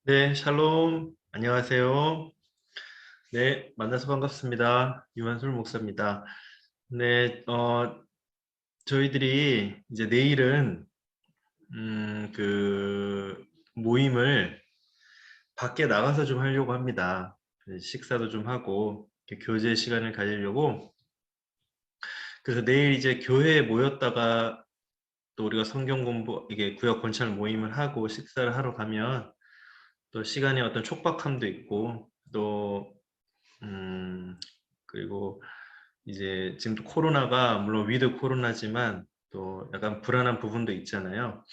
네, 샬롬. 안녕하세요. 네, 만나서 반갑습니다. 유한술 목사입니다. 네, 저희들이 이제 내일은, 모임을 밖에 나가서 좀 하려고 합니다. 식사도 좀 하고, 이렇게 교제 시간을 가지려고. 그래서 내일 이제 교회에 모였다가 또 우리가 성경 공부, 이게 구역 권찰 모임을 하고 식사를 하러 가면 또 시간에 어떤 촉박함도 있고, 또 그리고 이제 지금 또 코로나가 물론 위드 코로나지만 또 약간 불안한 부분도 있잖아요.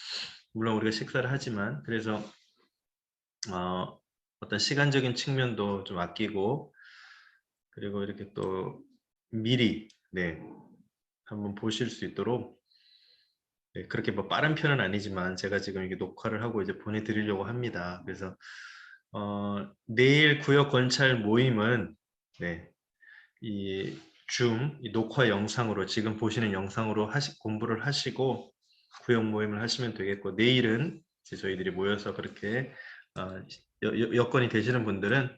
물론 우리가 식사를 하지만 그래서 어떤 시간적인 측면도 좀 아끼고 그리고 이렇게 또 미리 한번 보실 수 있도록 그렇게 뭐 빠른 편은 아니지만 제가 지금 이게 녹화를 하고 이제 보내드리려고 합니다. 그래서 내일 구역 권찰 모임은 이 이 녹화 영상으로 지금 보시는 영상으로 공부를 하시고 구역 모임을 하시면 되겠고 내일은 이제 저희들이 모여서 그렇게 어, 여건이 되시는 분들은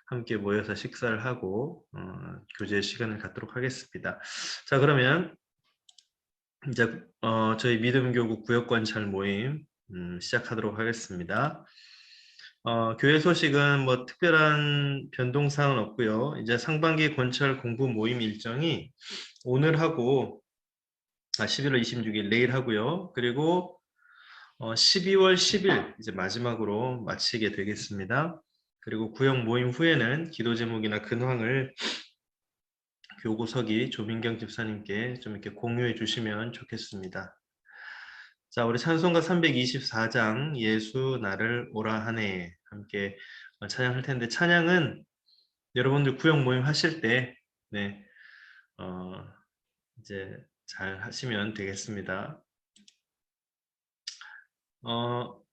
함께 모여서 식사를 하고 교제 시간을 갖도록 하겠습니다. 자, 그러면 이제 저희 믿음교국 구역관찰 모임 시작하도록 하겠습니다. 교회 소식은 뭐 특별한 변동사항은 없고요. 이제 상반기 권찰 공부 모임 일정이 오늘 하고 11월 26일 내일 하고요. 그리고 12월 10일 이제 마지막으로 마치게 되겠습니다. 그리고 구역 모임 후에는 기도 제목이나 근황을 교구서기 조민경 집사님께 좀 이렇게 공유해 주시면 좋겠습니다. 자, 우리 찬송가 324장 예수 나를 오라 하네 함께 찬양할 텐데 찬양은 여러분들 구역 모임 하실 때 어, 이제 잘 하시면 되겠습니다.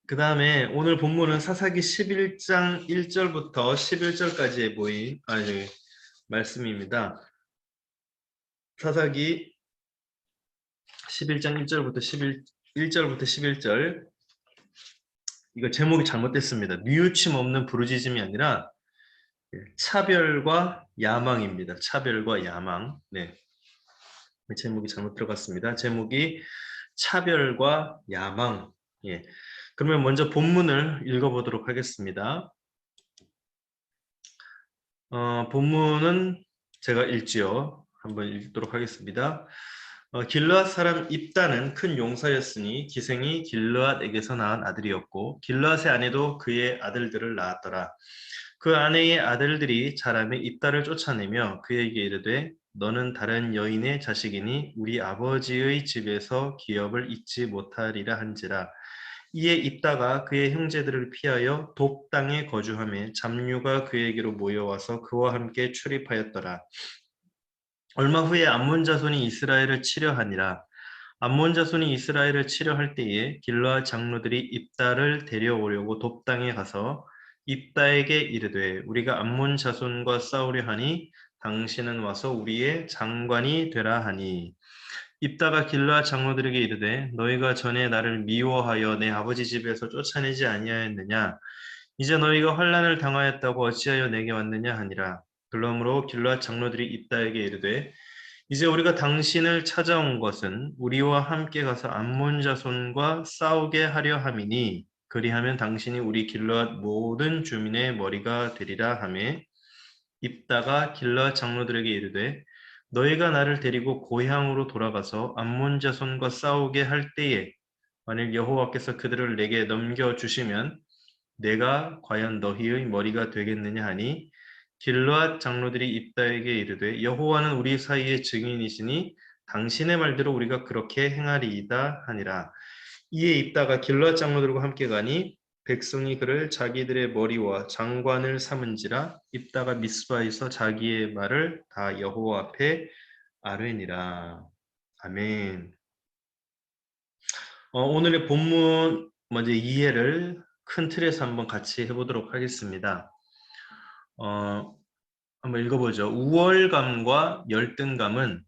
그 다음에 오늘 본문은 사사기 11장 1절부터 11절까지의 모임, 말씀입니다. 사사기 11장 1절부터 1절부터 11절. 이거 제목이 잘못됐습니다. 뉘우침 없는 부르짖음이 아니라 차별과 야망입니다. 차별과 야망. 제목이 잘못 들어갔습니다. 제목이 차별과 야망. 예. 그러면 먼저 본문을 읽어보도록 하겠습니다. 본문은 제가 읽지요. 한번 읽도록 하겠습니다. 길르앗 사람 입다는 큰 용사였으니 기생이 길르앗에게서 낳은 아들이었고 길르앗의 아내도 그의 아들들을 낳았더라. 그 아내의 아들들이 자라매 입다를 쫓아내며 그에게 이르되 너는 다른 여인의 자식이니 우리 아버지의 집에서 기업을 잊지 못하리라 한지라. 이에 입다가 그의 형제들을 피하여 돕 땅에 거주하며 잡류가 그에게로 모여와서 그와 함께 출입하였더라. 얼마 후에 암몬 자손이 이스라엘을 치려하니라. 암몬 자손이 이스라엘을 치려할 때에 길르앗 장로들이 입다를 데려오려고 돕 땅에 가서 입다에게 이르되 우리가 암몬 자손과 싸우려 하니 당신은 와서 우리의 장관이 되라 하니 입다가 길르앗 장로들에게 이르되 너희가 전에 나를 미워하여 내 아버지 집에서 쫓아내지 아니하였느냐 이제 너희가 환난을 당하였다고 어찌하여 내게 왔느냐 하니라. 그러므로 길르앗 장로들이 입다에게 이르되 이제 우리가 당신을 찾아온 것은 우리와 함께 가서 암몬 자손과 싸우게 하려 함이니 그리하면 당신이 우리 길르앗 모든 주민의 머리가 되리라 하매 입다가 길르앗 장로들에게 이르되 너희가 나를 데리고 고향으로 돌아가서 암몬 자손과 싸우게 할 때에 만일 여호와께서 그들을 내게 넘겨 주시면 내가 과연 너희의 머리가 되겠느냐 하니 길르앗 장로들이 입다에게 이르되 여호와는 우리 사이의 증인이시니 당신의 말대로 우리가 그렇게 행하리이다 하니라. 이에 입다가 길르앗 장로들과 함께 가니 백성이 그를 자기들의 머리와 장관을 삼은지라. 입다가 미스바에서 자기의 말을 다 여호와 앞에 아뢰니라. 아멘. 오늘의 본문 먼저 이해를 큰 틀에서 한번 같이 해보도록 하겠습니다. 한번 읽어보죠. 우월감과 열등감은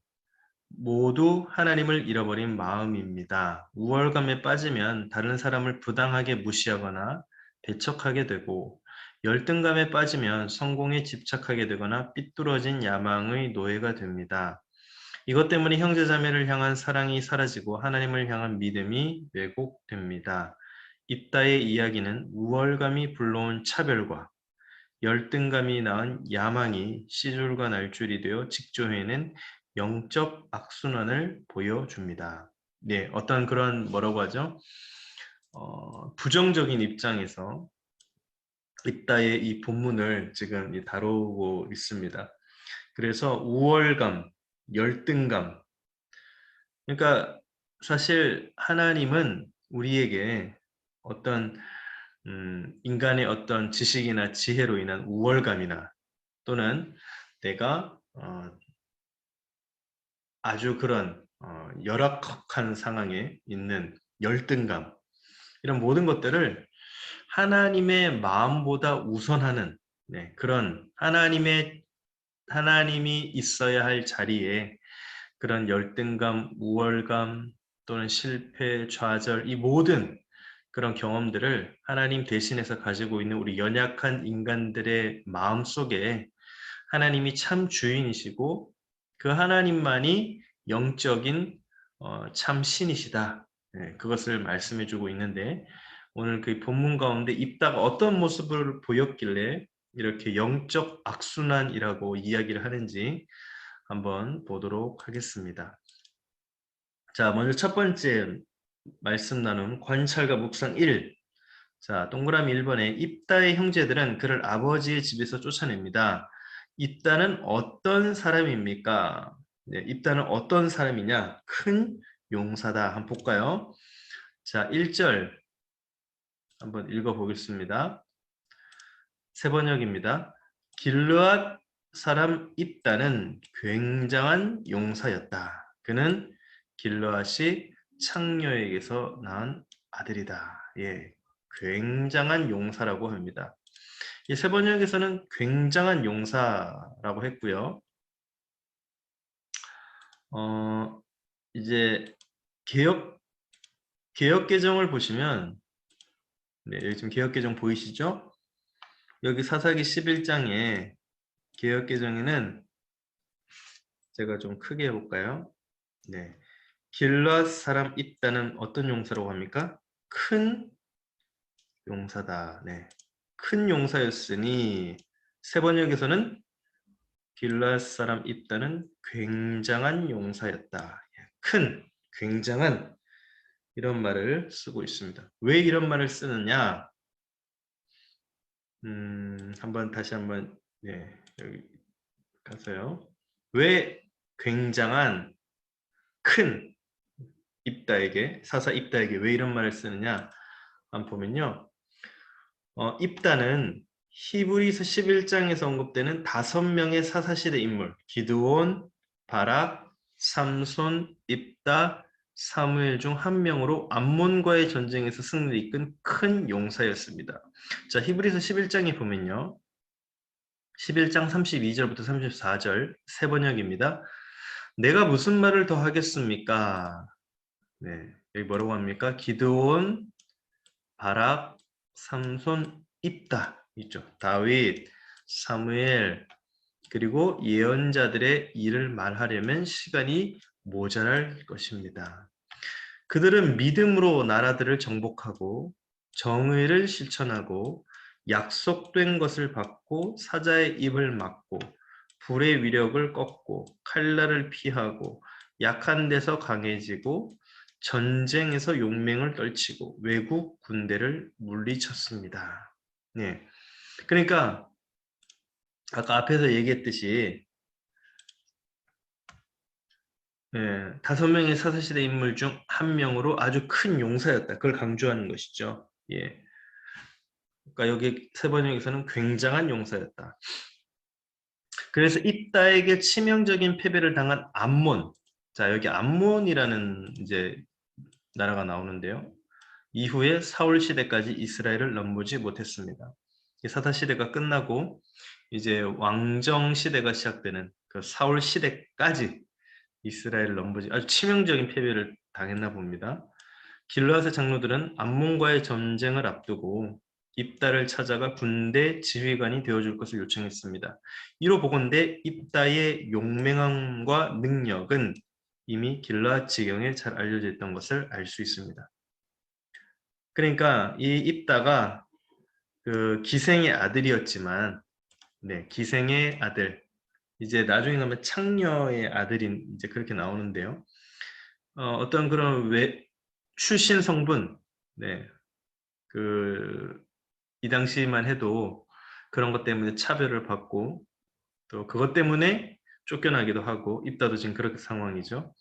모두 하나님을 잃어버린 마음입니다. 우월감에 빠지면 다른 사람을 부당하게 무시하거나 배척하게 되고 열등감에 빠지면 성공에 집착하게 되거나 삐뚤어진 야망의 노예가 됩니다. 이것 때문에 형제자매를 향한 사랑이 사라지고 하나님을 향한 믿음이 왜곡됩니다. 입다의 이야기는 우월감이 불러온 차별과 열등감이 낳은 야망이 씨줄과 날줄이 되어 직조해낸 영적 악순환을 보여줍니다. 네, 어떤 그런 뭐라고 하죠? 부정적인 입장에서 입다의 이 본문을 지금 다루고 있습니다. 그래서 우월감, 열등감. 그러니까 사실 하나님은 우리에게 어떤 인간의 어떤 지식이나 지혜로 인한 우월감이나 또는 내가 아주 그런 열악한 상황에 있는 열등감 이런 모든 것들을 하나님의 마음보다 우선하는 그런 하나님이 있어야 할 자리에 그런 열등감, 우월감 또는 실패, 좌절 이 모든 그런 경험들을 하나님 대신해서 가지고 있는 우리 연약한 인간들의 마음 속에 하나님이 참 주인이시고 그 하나님만이 영적인 참 신이시다. 그것을 말씀해주고 있는데 오늘 그 본문 가운데 입다가 어떤 모습을 보였길래 이렇게 영적 악순환이라고 이야기를 하는지 한번 보도록 하겠습니다. 자, 먼저 첫 번째 말씀 나눔 관찰과 묵상 1. 자, 동그라미 1번에 입다의 형제들은 그를 아버지의 집에서 쫓아냅니다. 입다는 어떤 사람입니까? 네, 입다는 어떤 사람이냐? 큰 용사다. 한번 볼까요? 자, 1절 한번 읽어보겠습니다. 세 번역입니다. 길르앗 사람 입다는 굉장한 용사였다. 그는 길르앗이 창녀에게서 낳은 아들이다. 예, 굉장한 용사라고 합니다. 이 세 번역에서는 굉장한 용사라고 했고요. 이제 개역 개정을 보시면 여기 지금 개역 개정 보이시죠? 여기 사사기 11장에 개역 개정에는 제가 좀 크게 해볼까요? 네, 길앗 사람 입다는 어떤 용사라고 합니까? 큰 용사다. 네, 큰 용사였으니 세 번역에서는 길앗 사람 입다는 굉장한 용사였다. 큰, 굉장한 이런 말을 쓰고 있습니다. 왜 이런 말을 쓰느냐? 다시 한번 여기 가서요. 왜 굉장한 큰 입다에게 사사 입다에게 왜 이런 말을 쓰느냐? 한번 보면요. 입다는 히브리서 11장에서 언급되는 5명의 사사시대 인물 기드온, 바락, 삼손, 입다, 사무엘 중 한 명으로 암몬과의 전쟁에서 승리를 이끈 큰 용사였습니다. 자, 히브리서 11장에 보면요. 11장 32절부터 34절 세 번역입니다. 내가 무슨 말을 더 하겠습니까? 네, 여기 뭐라고 합니까? 기드온, 바락, 삼손, 입다 있죠. 다윗, 사무엘 그리고 예언자들의 일을 말하려면 시간이 모자랄 것입니다. 그들은 믿음으로 나라들을 정복하고 정의를 실천하고 약속된 것을 받고 사자의 입을 막고 불의 위력을 꺾고 칼날을 피하고 약한 데서 강해지고 전쟁에서 용맹을 떨치고 외국 군대를 물리쳤습니다. 네. 그러니까 아까 앞에서 얘기했듯이 5명의 사사시대 인물 중 한 명으로 아주 큰 용사였다. 그걸 강조하는 것이죠. 예. 그러니까 여기 세 번역에서는 굉장한 용사였다. 그래서 입다에게 치명적인 패배를 당한 암몬. 자, 여기 암몬이라는 이제 나라가 나오는데요. 이후에 사울 시대까지 이스라엘을 넘보지 못했습니다. 사사 시대가 끝나고 이제 왕정 시대가 시작되는 그 사울 시대까지 이스라엘을 넘보지 아주 치명적인 패배를 당했나 봅니다. 길르앗의 장로들은 암몬과의 전쟁을 앞두고 입다를 찾아가 군대 지휘관이 되어줄 것을 요청했습니다. 이로 보건대 입다의 용맹함과 능력은 이미 길르앗 지경에 잘 알려져 있던 것을 알 수 있습니다. 그러니까 이 입다가 그 기생의 아들이었지만, 네, 기생의 아들, 이제 나중에 가면 창녀의 아들인 이제 그렇게 나오는데요. 어떤 그런 출신 성분, 네, 이 당시만 해도 그런 것 때문에 차별을 받고 또 그것 때문에 쫓겨나기도 하고 입다도 지금 그렇게 상황이죠.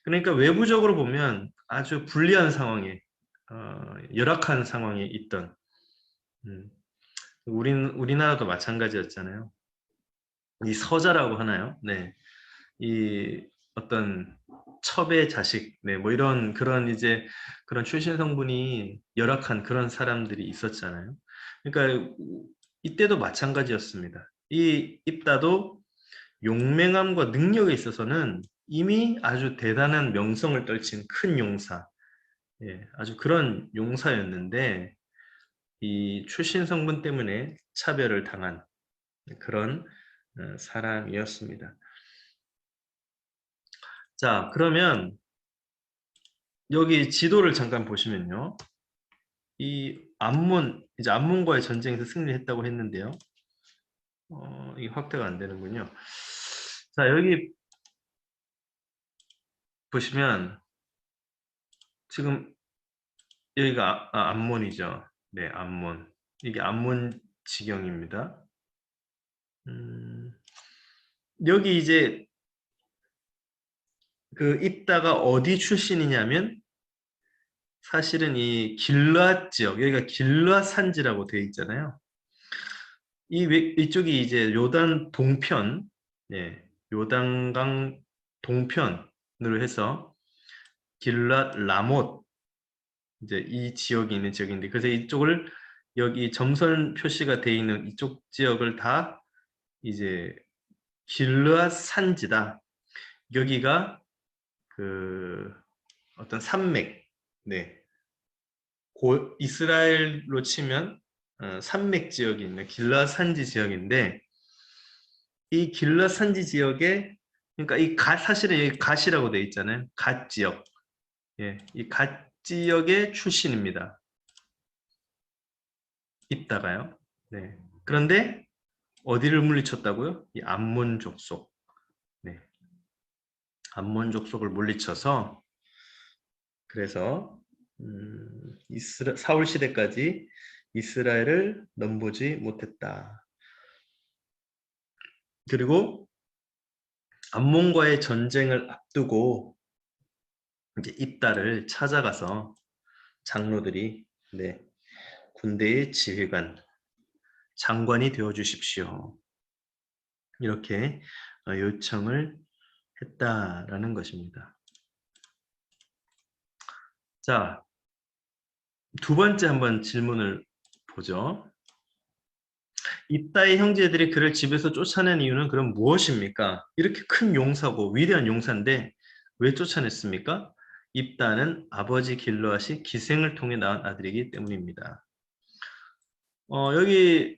그러니까 외부적으로 보면 아주 불리한 상황에 열악한 상황에 있던 우리나라도 마찬가지였잖아요. 이 서자라고 하나요? 네, 이 어떤 첩의 자식, 네, 뭐 이런 그런 이제 그런 출신 성분이 열악한 그런 사람들이 있었잖아요. 그러니까 이때도 마찬가지였습니다. 이 입다도 용맹함과 능력에 있어서는 이미 아주 대단한 명성을 떨친 큰 용사, 예, 아주 그런 용사였는데 이 출신 성분 때문에 차별을 당한 그런 사람이었습니다. 자, 그러면 여기 지도를 잠깐 보시면요. 이제 암몬과의 전쟁에서 승리했다고 했는데요. 이게 확대가 안 되는군요. 자, 여기 보시면 지금 여기가 암몬이죠. 네, 암몬. 이게 암몬 지경입니다. 여기 이제 그 입다가 어디 출신이냐면 사실은 이 길르앗 지역, 여기가 길르앗 산지라고 되어 있잖아요. 이쪽이 이제 요단 동편, 예, 요단강 동편으로 해서 길르앗 라못, 이제 이 지역이 있는 지역인데, 그래서 이쪽을 여기 점선 표시가 되어 있는 이쪽 지역을 다 이제 길르앗 산지다. 여기가 그 어떤 산맥, 네, 이스라엘로 치면 산맥 지역이 있는 길라 산지 지역인데 이 길라 산지 지역에 그러니까 사실은 여기 갓이라고 돼 있잖아요. 갓 지역. 예, 이 갓 지역의 출신입니다. 있다가요. 네. 그런데 어디를 물리쳤다고요? 이 암몬 족속. 네. 암몬 족속을 물리쳐서 그래서 사울 시대까지 이스라엘을 넘보지 못했다. 그리고 암몬과의 전쟁을 앞두고 이제 입다를 찾아가서 장로들이 네, 군대의 지휘관, 장관이 되어 주십시오. 이렇게 요청을 했다라는 것입니다. 자, 두 번째 한번 질문을 보죠. 입다의 형제들이 그를 집에서 쫓아낸 이유는 그럼 무엇입니까? 이렇게 큰 용사고 위대한 용사인데 왜 쫓아냈습니까? 입다는 아버지 길르앗이 기생을 통해 낳은 아들이기 때문입니다. 여기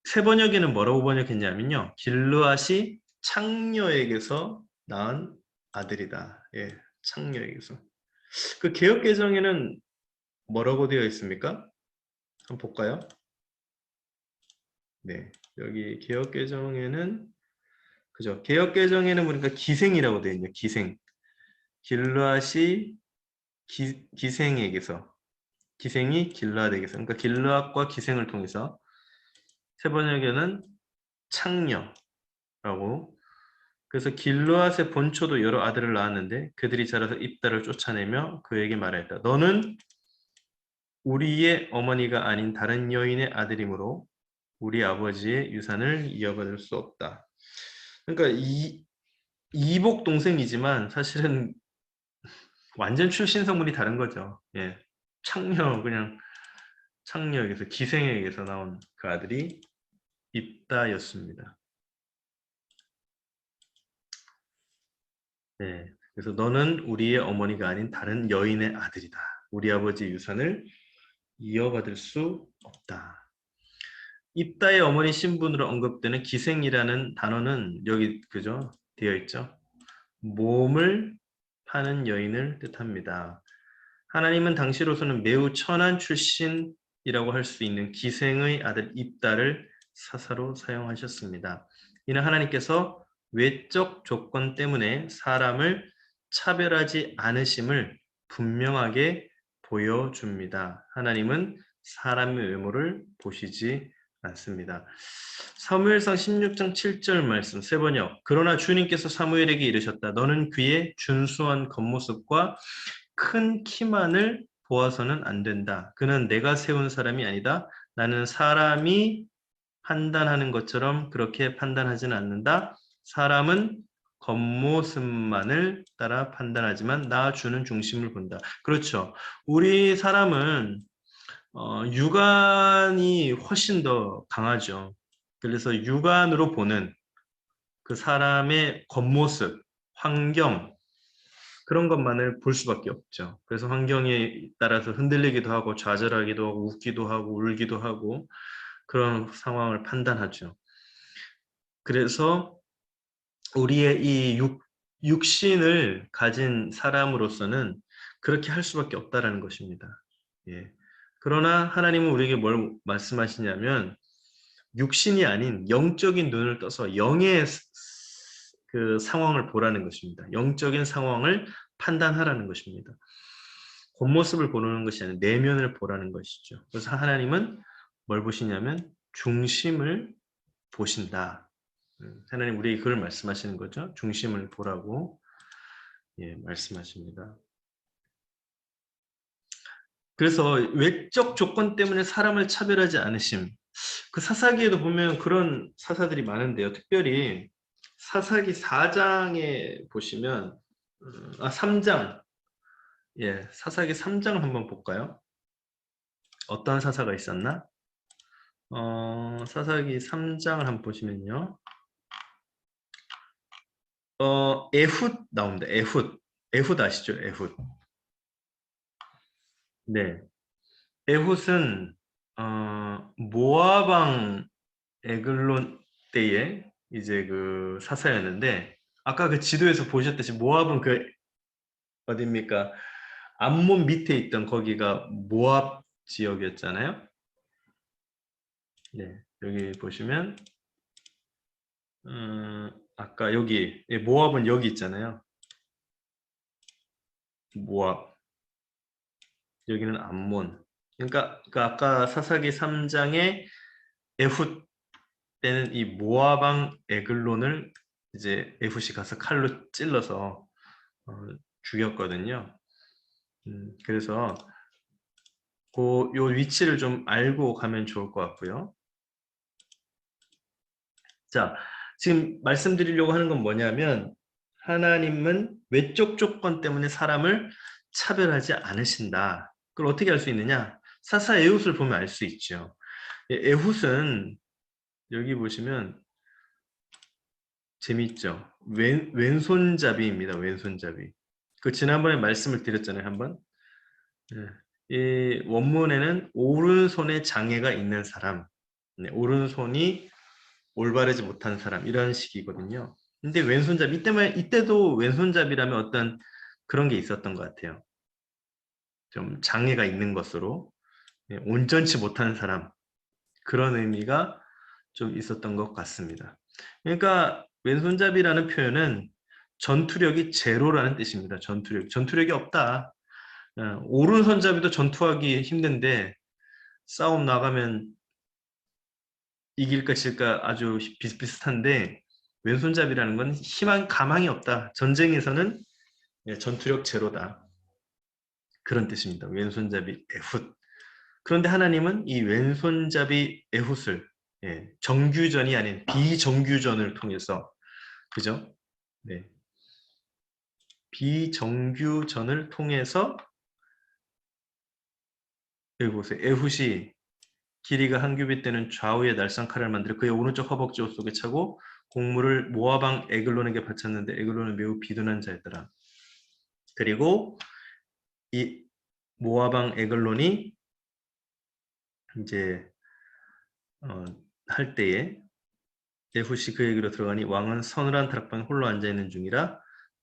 세 번역에는 뭐라고 번역했냐면요. 길르앗이 창녀에게서 낳은 아들이다. 예, 창녀에게서. 그 개역 개정에는 뭐라고 되어 있습니까? 한번 볼까요? 네, 여기 개역 개정에는 그죠? 개역 개정에는 보니까 기생이라고 되어 있네요. 기생. 길르앗이 기생에게서 기생이 길르앗에게서 그러니까 길르앗과 기생을 통해서 세 번역에는 창녀라고 그래서 길르앗의 본초도 여러 아들을 낳았는데 그들이 자라서 입다를 쫓아내며 그에게 말하였다. 너는 우리의 어머니가 아닌 다른 여인의 아들이므로 우리 아버지의 유산을 이어받을 수 없다. 그러니까 이복 동생이지만 사실은 완전 출신 성분이 다른 거죠. 예. 그냥 창녀에게서 기생에게서 나온 그 아들이 입다였습니다. 네. 그래서 너는 우리의 어머니가 아닌 다른 여인의 아들이다. 우리 아버지 유산을 이어받을 수 없다. 입다의 어머니 신분으로 언급되는 기생이라는 단어는 여기 그죠? 되어 있죠. 몸을 파는 여인을 뜻합니다. 하나님은 당시로서는 매우 천한 출신이라고 할 수 있는 기생의 아들 입다를 사사로 사용하셨습니다. 이는 하나님께서 외적 조건 때문에 사람을 차별하지 않으심을 분명하게 보여줍니다. 하나님은 사람의 외모를 보시지 않습니다. 사무엘상 16장 7절 말씀 세 번역. 그러나 주님께서 사무엘에게 이르셨다. 너는 그의 준수한 겉모습과 큰 키만을 보아서는 안 된다. 그는 내가 세운 사람이 아니다. 나는 사람이 판단하는 것처럼 그렇게 판단하지는 않는다. 사람은 겉모습만을 따라 판단하지만 나 주는 중심을 본다. 그렇죠. 우리 사람은 육안이 훨씬 더 강하죠. 그래서 육안으로 보는 그 사람의 겉모습, 환경, 그런 것만을 볼 수밖에 없죠. 그래서 환경에 따라서 흔들리기도 하고 좌절하기도 하고 웃기도 하고 울기도 하고 그런 상황을 판단하죠. 그래서 우리의 이 육신을 가진 사람으로서는 그렇게 할 수밖에 없다라는 것입니다. 예. 그러나 하나님은 우리에게 뭘 말씀하시냐면 육신이 아닌 영적인 눈을 떠서 영의 그 상황을 보라는 것입니다. 영적인 상황을 판단하라는 것입니다. 겉모습을 보는 것이 아니라 내면을 보라는 것이죠. 그래서 하나님은 뭘 보시냐면 중심을 보신다. 하나님 우리에게 그걸 말씀하시는 거죠. 중심을 보라고 말씀하십니다. 그래서 외적 조건 때문에 사람을 차별하지 않으심. 그 사사기에도 보면 그런 사사들이 많은데요. 특별히 사사기 4장에 보시면 3장. 예, 사사기 3장을 한번 볼까요? 어떤 사사가 있었나? 사사기 3장을 한번 보시면요. 에훗 나옵니다. 에훗. 에훗 아시죠? 에훗. 네. 에훗은 모압 왕 에글론 때에 이제 그 사사였는데 아까 그 지도에서 보셨듯이 모압은 그 어딥니까? 암몬 밑에 있던 거기가 모압 지역이었잖아요. 네. 여기 보시면 아까 여기 모압은 여기 있잖아요. 모압. 여기는 암몬. 그러니까 그 아까 사사기 3장에 에훗 때는 이 모압 왕 에글론을 이제 에훗이 가서 칼로 찔러서 죽였거든요. 그래서 요 위치를 좀 알고 가면 좋을 것 같고요. 자, 지금 말씀드리려고 하는 건 뭐냐면 하나님은 외적 조건 때문에 사람을 차별하지 않으신다. 그걸 어떻게 알 수 있느냐? 사사 에훗을 보면 알 수 있죠. 에훗은 여기 보시면 재미있죠. 왼손잡이입니다. 왼손잡이. 그 지난번에 말씀을 드렸잖아요. 한번. 이 원문에는 오른손에 장애가 있는 사람, 오른손이 올바르지 못한 사람 이런 식이거든요. 근데 왼손잡이 이때도 왼손잡이라면 어떤 그런 게 있었던 것 같아요. 좀 장애가 있는 것으로 온전치 못한 사람 그런 의미가 좀 있었던 것 같습니다. 그러니까 왼손잡이라는 표현은 전투력이 제로라는 뜻입니다. 전투력이 없다. 오른손잡이도 전투하기 힘든데 싸움 나가면 이길까 질까 아주 비슷비슷한데 왼손잡이라는 건 희망 가망이 없다. 전쟁에서는 전투력 제로다. 그런 뜻입니다. 왼손잡이 에훗. 그런데 하나님은 이 왼손잡이 에훗을 정규전이 아닌 비정규전을 통해서 그죠? 네. 비정규전을 통해서 여기 보세요. 에훗이 길이가 한 규빗 되는 좌우의 날상 칼을 만들어 그의 오른쪽 허벅지 옷 속에 차고 곡물을 모압 왕 에글론에게 바쳤는데 에글론은 매우 비둔한 자였더라. 그리고 이 모압 왕 에글론이 이제 할 때에 에훗이 그에게로 들어가니 왕은 서늘한 다락방에 홀로 앉아 있는 중이라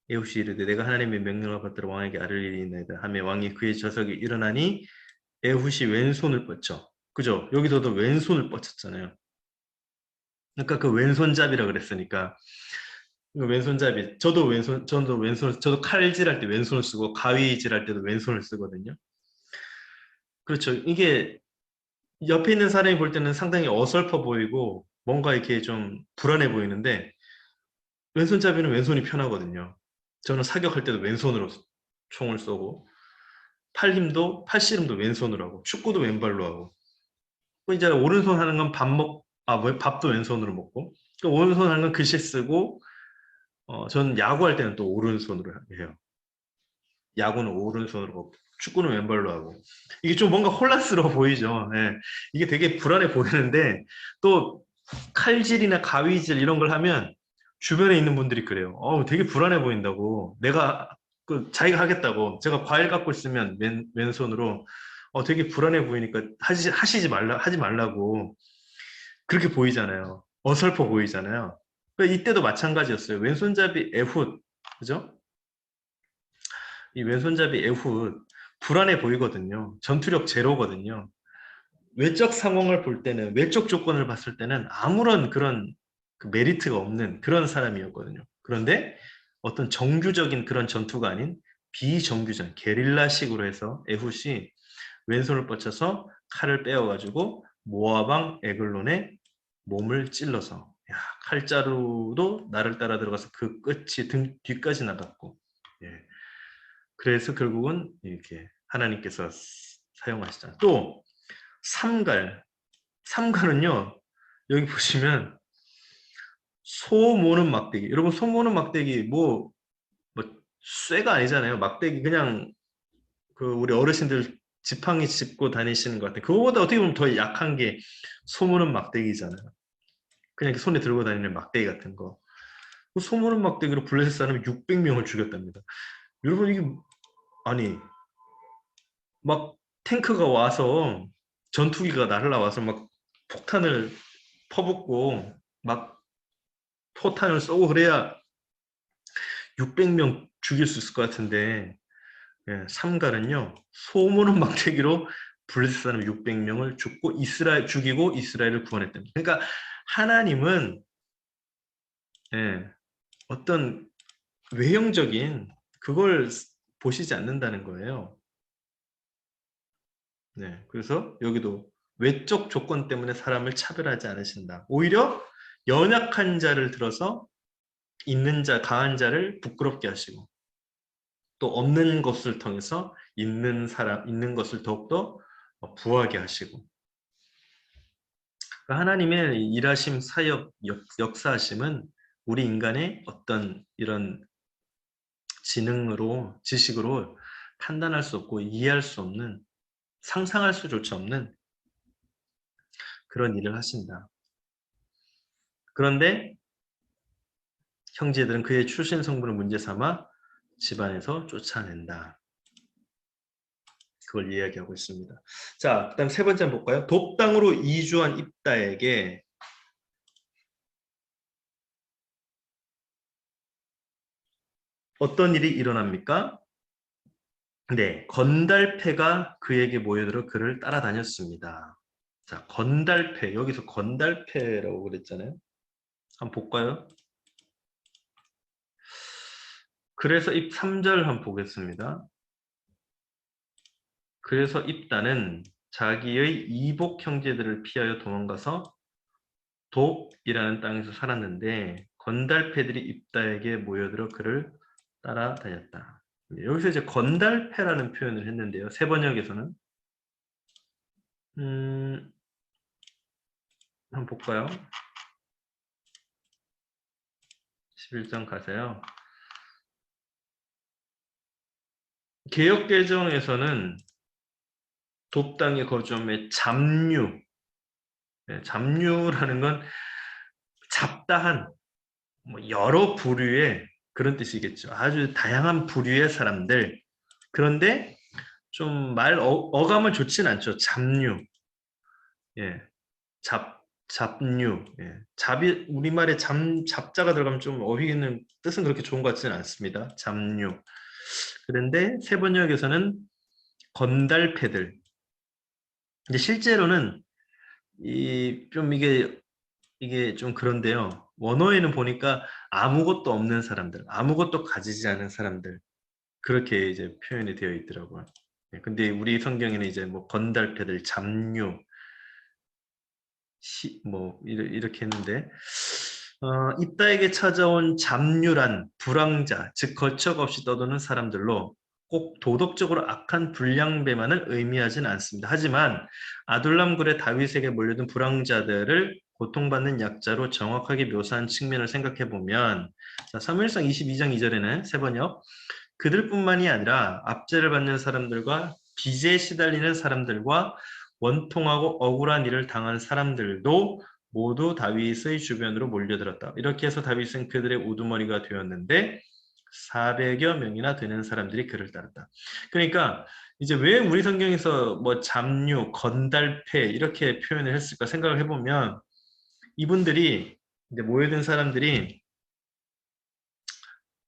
에훗이 이르되 내가 하나님의 명령을 받들어 왕에게 아를 일이 있나이다 하며 왕이 그의 좌석에 일어나니 에훗이 왼손을 뻗쳐. 그죠? 여기서도 왼손을 뻗쳤잖아요. 그러니까 그 왼손잡이라 그랬으니까 그 왼손잡이. 저도 칼질할 때 왼손을 쓰고 가위질할 때도 왼손을 쓰거든요. 그렇죠. 이게 옆에 있는 사람이 볼 때는 상당히 어설퍼 보이고 뭔가 이렇게 좀 불안해 보이는데 왼손잡이는 왼손이 편하거든요. 저는 사격할 때도 왼손으로 총을 쏘고 팔씨름도 왼손으로 하고 축구도 왼발로 하고 이제 오른손 하는 건 밥도 왼손으로 먹고 또 오른손 하는 건 글씨 쓰고 저는 야구할 때는 또 오른손으로 해요. 야구는 오른손으로 하고 축구는 왼발로 하고 이게 좀 뭔가 혼란스러워 보이죠. 예. 이게 되게 불안해 보이는데 또 칼질이나 가위질 이런 걸 하면 주변에 있는 분들이 그래요. 되게 불안해 보인다고. 자기가 하겠다고. 제가 과일 깎고 있으면 왼손으로 되게 불안해 보이니까 하지 말라고. 그렇게 보이잖아요. 어설퍼 보이잖아요. 그러니까 이때도 마찬가지였어요. 왼손잡이 에훗, 그죠? 이 왼손잡이 에훗 불안해 보이거든요. 전투력 제로거든요. 외적 상황을 볼 때는 외적 조건을 봤을 때는 아무런 그런 그 메리트가 없는 그런 사람이었거든요. 그런데 어떤 정규적인 그런 전투가 아닌 비정규전 게릴라식으로 해서 에훗이 왼손을 뻗쳐서 칼을 빼어가지고 모아방 에글론의 몸을 찔러서 칼자루도 나를 따라 들어가서 그 끝이 등 뒤까지 나갔고 그래서 결국은 이렇게 하나님께서 사용하시잖아요. 또 삼갈은요 여기 보시면 소 모는 막대기. 여러분 소 모는 막대기 뭐 쇠가 아니잖아요. 막대기 그냥 그 우리 어르신들 지팡이 짚고 다니시는 것 같아요. 그거보다 어떻게 보면 더 약한 게 소 모는 막대기잖아요. 그냥 손에 들고 다니는 막대기 같은 거. 그 소 모는 막대기로 블레셋 사람 600명을 죽였답니다. 여러분 이게 아니 막 탱크가 와서 전투기가 날라와서 막 폭탄을 퍼붓고 막 포탄을 쏘고 그래야 600명 죽일 수 있을 것 같은데 삼갈은요 소모는 막대기로 블레셋 사람 600명을 죽이고 이스라엘을 구원했답니다. 그러니까 하나님은 어떤 외형적인 그걸 보시지 않는다는 거예요. 그래서 여기도 외적 조건 때문에 사람을 차별하지 않으신다. 오히려 연약한 자를 들어서 강한 자를 부끄럽게 하시고 또 없는 것을 통해서 있는 것을 더욱더 부하게 하시고 하나님의 일하심, 사역, 역사하심은 우리 인간의 어떤 이런 지식으로 판단할 수 없고 이해할 수 없는 상상할 수조차 없는 그런 일을 하신다. 그런데 형제들은 그의 출신 성분을 문제 삼아 집안에서 쫓아낸다. 그걸 이야기하고 있습니다. 자, 그다음 세 번째 한번 볼까요? 돕당으로 이주한 입다에게 어떤 일이 일어납니까? 건달패가 그에게 모여들어 그를 따라다녔습니다. 자, 건달패. 여기서 건달패라고 그랬잖아요. 한번 볼까요? 그래서 3절 한번 보겠습니다. 그래서 입다는 자기의 이복 형제들을 피하여 도망가서 돕이라는 땅에서 살았는데 건달패들이 입다에게 모여들어 그를 따라다녔다. 여기서 이제 건달패라는 표현을 했는데요. 세 번역에서는 한번 볼까요? 11장 가세요. 개역개정에서는 돕당의 거점에 잡류라는 건 잡다한 여러 부류의 그런 뜻이겠죠. 아주 다양한 부류의 사람들. 그런데 좀 어감은 좋진 않죠. 잡류. 예, 잡류. 예. 잡이 우리말에 잡자가 들어가면 좀 어휘는 뜻은 그렇게 좋은 것 같지는 않습니다. 잡류. 그런데 세 번역에서는 건달패들. 근데 실제로는 이 좀 이게 좀 그런데요. 원어에는 보니까 아무것도 없는 사람들, 아무것도 가지지 않은 사람들 그렇게 이제 표현이 되어 있더라고요. 예, 근데 우리 성경에는 이제 뭐 건달패들, 잡류, 뭐 이렇게 했는데 이따에게 찾아온 잡류란 불황자, 즉 거처가 없이 떠도는 사람들로 꼭 도덕적으로 악한 불량배만을 의미하진 않습니다. 하지만 아둘람굴의 다윗에게 몰려든 불황자들을 고통받는 약자로 정확하게 묘사한 측면을 생각해 보면 사무엘상 22장 2절에는 세 번역 그들뿐만이 아니라 압제를 받는 사람들과 빚에 시달리는 사람들과 원통하고 억울한 일을 당한 사람들도 모두 다윗의 주변으로 몰려들었다. 이렇게 해서 다윗은 그들의 우두머리가 되었는데 400여 명이나 되는 사람들이 그를 따랐다. 그러니까 이제 왜 우리 성경에서 뭐 잡류, 건달패 이렇게 표현을 했을까 생각을 해보면 이분들이 이제 모여든 사람들이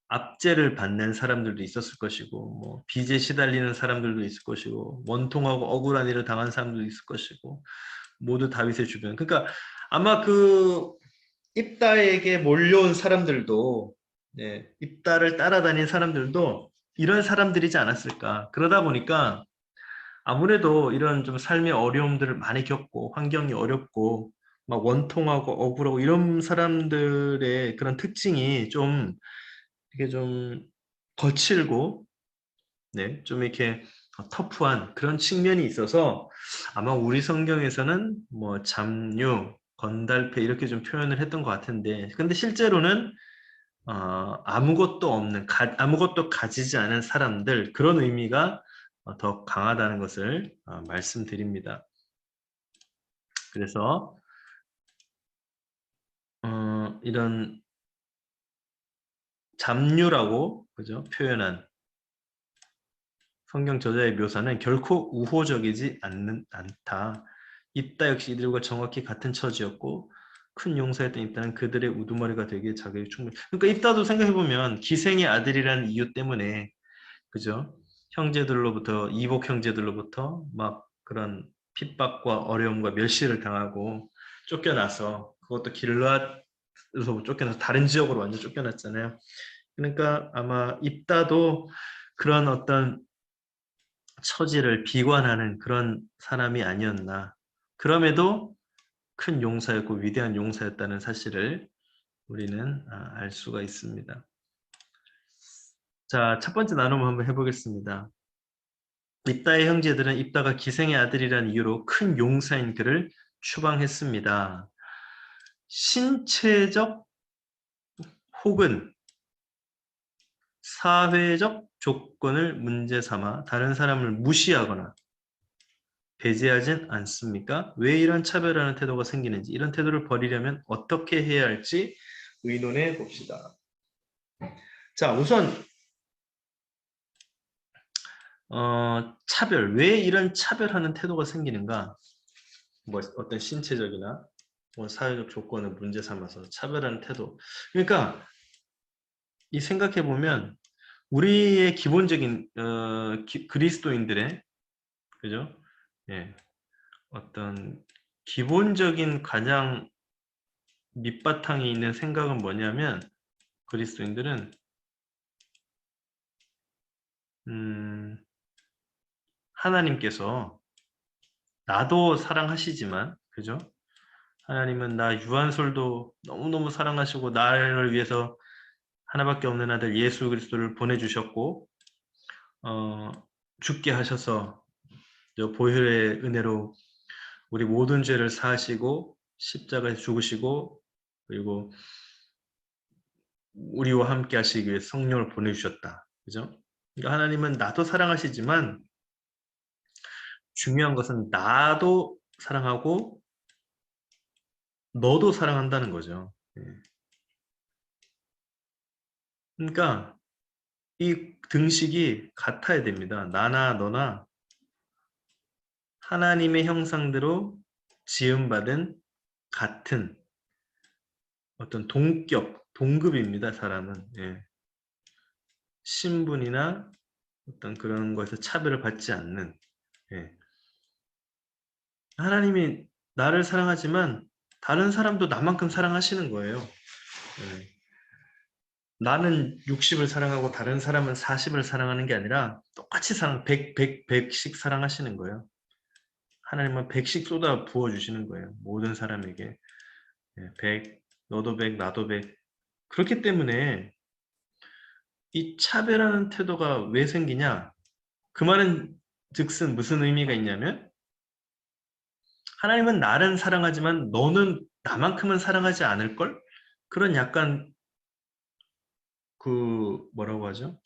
압제를 받는 사람들도 있었을 것이고, 뭐 빚에 시달리는 사람들도 있을 것이고, 원통하고 억울한 일을 당한 사람들도 있을 것이고, 모두 다윗의 주변. 그러니까 아마 그 입다에게 몰려온 사람들도, 네, 입다를 따라다닌 사람들도 이런 사람들이지 않았을까. 그러다 보니까 아무래도 이런 좀 삶의 어려움들을 많이 겪고, 환경이 어렵고, 막 원통하고 억울하고 이런 사람들의 그런 특징이 좀 이게 좀 거칠고, 네, 좀 이렇게 터프한 그런 측면이 있어서 아마 우리 성경에서는 뭐 잡류, 건달패 이렇게 좀 표현을 했던 것 같은데, 근데 실제로는 아무것도 없는, 아무것도 가지지 않은 사람들 그런 의미가 더 강하다는 것을 말씀드립니다. 그래서 이런 잡류라고 그죠? 표현한 성경 저자의 묘사는 결코 우호적이지 않다. 입다 역시 이들과 정확히 같은 처지였고 큰 용사였던 입다는 그들의 우두머리가 되기에 자격이 충분히. 그러니까 입다도 생각해보면 기생의 아들이라는 이유 때문에 그죠? 형제들로부터 이복 형제들로부터 막 그런 핍박과 어려움과 멸시를 당하고 쫓겨나서 그것도 길르앗에서 쫓겨나서 다른 지역으로 완전 쫓겨났잖아요. 그러니까 아마 입다도 그런 어떤 처지를 비관하는 그런 사람이 아니었나. 그럼에도 큰 용사였고 위대한 용사였다는 사실을 우리는 알 수가 있습니다. 자, 첫 번째 나눔을 한번 해보겠습니다. 입다의 형제들은 입다가 기생의 아들이라는 이유로 큰 용사인 그를 추방했습니다. 신체적 혹은 사회적 조건을 문제 삼아 다른 사람을 무시하거나 배제하진 않습니까? 왜 이런 차별하는 태도가 생기는지, 이런 태도를 버리려면 어떻게 해야 할지 의논해 봅시다. 자, 우선 차별, 왜 이런 차별하는 태도가 생기는가? 뭐 어떤 신체적이나 뭐 사회적 조건을 문제 삼아서 차별하는 태도. 그러니까 이 생각해 보면 우리의 기본적인 그리스도인들의 그죠? 예, 어떤 기본적인 가장 밑바탕에 있는 생각은 뭐냐면 그리스도인들은 하나님께서 나도 사랑하시지만 그죠? 하나님은 나 유한솔도 너무너무 사랑하시고 나를 위해서 하나밖에 없는 아들 예수 그리스도를 보내주셨고 죽게 하셔서 보혈의 은혜로 우리 모든 죄를 사하시고 십자가에 죽으시고 그리고 우리와 함께 하시기 위해 성령을 보내주셨다. 그죠? 그러니까 하나님은 나도 사랑하시지만 중요한 것은 나도 사랑하고 너도 사랑한다는 거죠. 예. 그러니까 이 등식이 같아야 됩니다. 나나 너나 하나님의 형상대로 지음받은 같은 어떤 동급입니다. 사람은. 예. 신분이나 어떤 그런 것에서 차별을 받지 않는. 예. 하나님이 나를 사랑하지만 다른 사람도 나만큼 사랑하시는 거예요. 예. 나는 60을 사랑하고 다른 사람은 40을 사랑하는 게 아니라 똑같이 100씩 사랑하시는 거예요. 하나님은 100씩 쏟아 부어주시는 거예요. 모든 사람에게. 100, 너도 100, 나도 100. 그렇기 때문에 이 차별하는 태도가 왜 생기냐? 그 말은 즉슨 무슨 의미가 있냐면 하나님은 나를 사랑하지만 너는 나만큼은 사랑하지 않을걸? 그런 약간 그 뭐라고 하죠?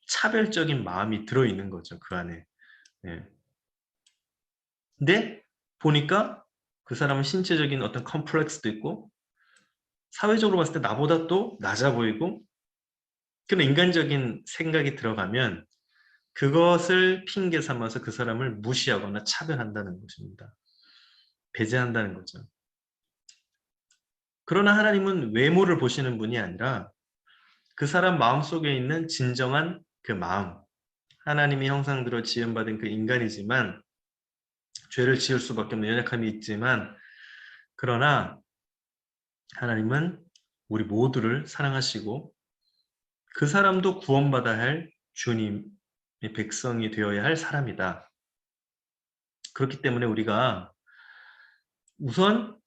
차별적인 마음이 들어있는 거죠. 그 안에. 예. 근데 보니까 그 사람은 신체적인 어떤 컴플렉스도 있고 사회적으로 봤을 때 나보다 또 낮아 보이고 그런 인간적인 생각이 들어가면 그것을 핑계 삼아서 그 사람을 무시하거나 차별한다는 것입니다. 배제한다는 거죠. 그러나 하나님은 외모를 보시는 분이 아니라 그 사람 마음속에 있는 진정한 그 마음, 하나님이 형상대로 지음받은 그 인간이지만 죄를 지을 수밖에 없는 연약함이 있지만 그러나 하나님은 우리 모두를 사랑하시고 그 사람도 구원받아야 할 주님의 백성이 되어야 할 사람이다. 그렇기 때문에 우리가 우선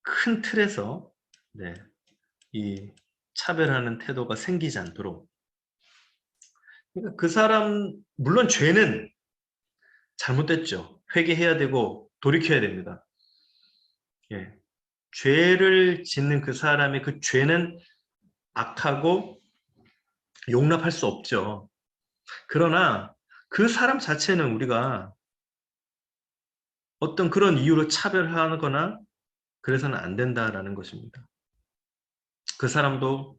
큰 틀에서 네, 이 차별하는 태도가 생기지 않도록 그러니까 그 사람 물론 죄는 잘못됐죠. 회개해야 되고 돌이켜야 됩니다. 예. 죄를 짓는 그 사람의 그 죄는 악하고 용납할 수 없죠. 그러나 그 사람 자체는 우리가 어떤 그런 이유로 차별하거나 그래서는 안 된다라는 것입니다. 그 사람도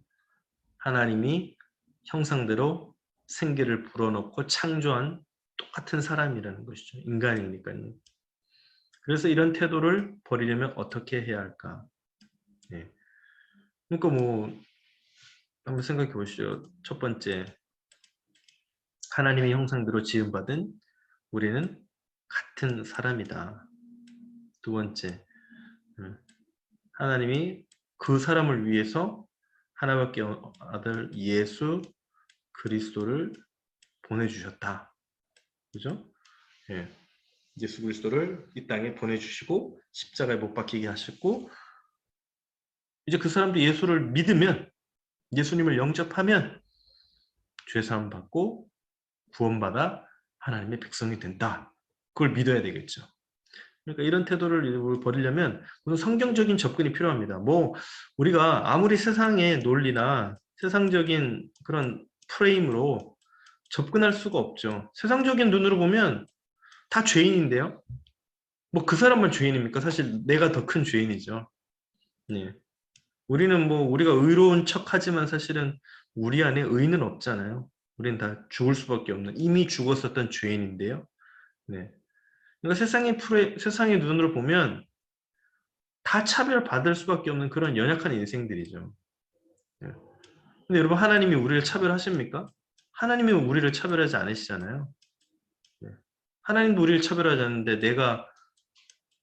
하나님이 형상대로 생기를 불어넣고 창조한 똑같은 사람이라는 것이죠. 인간이니까요. 그래서 이런 태도를 버리려면 어떻게 해야 할까? 예. 그러니까 뭐 한번 생각해 보시죠. 첫 번째, 하나님의 형상대로 지음받은 우리는 같은 사람이다. 두 번째, 하나님이 그 사람을 위해서 하나밖에 아들 예수 그리스도를 보내주셨다. 그죠? 예. 예수 그리스도를 이 땅에 보내주시고 십자가에 못 박히게 하셨고 이제 그 사람도 예수를 믿으면 예수님을 영접하면 죄사함 받고 구원받아 하나님의 백성이 된다. 그걸 믿어야 되겠죠. 그러니까 이런 태도를 버리려면 우선 성경적인 접근이 필요합니다. 뭐 우리가 아무리 세상의 논리나 세상적인 그런 프레임으로 접근할 수가 없죠. 세상적인 눈으로 보면 다 죄인인데요. 뭐 그 사람만 죄인입니까? 사실 내가 더 큰 죄인이죠. 네. 우리는 뭐 우리가 의로운 척하지만 사실은 우리 안에 의는 없잖아요. 우리는 다 죽을 수밖에 없는 이미 죽었었던 죄인인데요. 네. 그러니까 세상의 눈으로 보면 다 차별받을 수밖에 없는 그런 연약한 인생들이죠. 네. 근데 여러분 하나님이 우리를 차별하십니까? 하나님이 우리를 차별하지 않으시잖아요. 네. 하나님도 우리를 차별하지 않는데 내가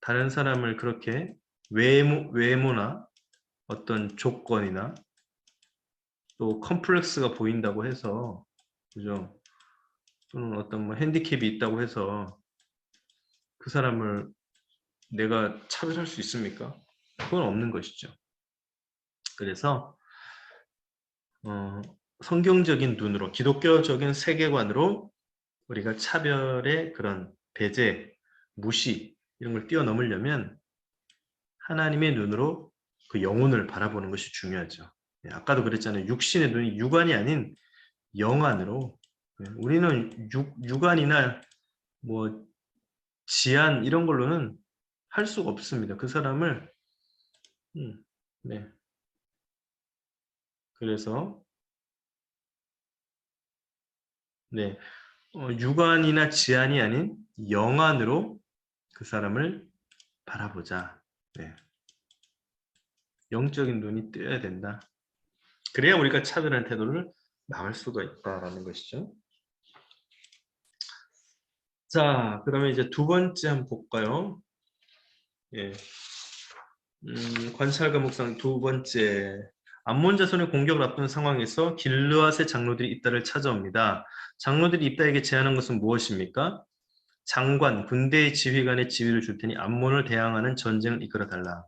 다른 사람을 그렇게 외모나 어떤 조건이나 또 컴플렉스가 보인다고 해서 그죠? 또는 어떤 뭐 핸디캡이 있다고 해서 그 사람을 내가 차별할 수 있습니까? 그건 없는 것이죠. 그래서 성경적인 눈으로 기독교적인 세계관으로 우리가 차별의 그런 배제, 무시 이런 걸 뛰어넘으려면 하나님의 눈으로 그 영혼을 바라보는 것이 중요하죠. 아까도 그랬잖아요. 육신의 눈이 육안이 아닌 영안으로 우리는 육안이나 뭐 지안 이런 걸로는 할 수가 없습니다. 그 사람을 네. 그래서 네. 육안이나 지안이 아닌 영안으로 그 사람을 바라보자. 네. 영적인 눈이 뜨여야 된다. 그래야 우리가 차별한 태도를 막을 수가 있다라는 것이죠. 자, 그러면 이제 두 번째 한번 볼까요? 예. 관찰과 묵상 두 번째. 암몬 자손의 공격을 앞둔 상황에서 길르앗의 장로들이 입다를 찾아옵니다. 장로들이 입다에게 제안한 것은 무엇입니까? 장관, 군대의 지휘관의 지휘를 줄 테니 암몬을 대항하는 전쟁을 이끌어 달라.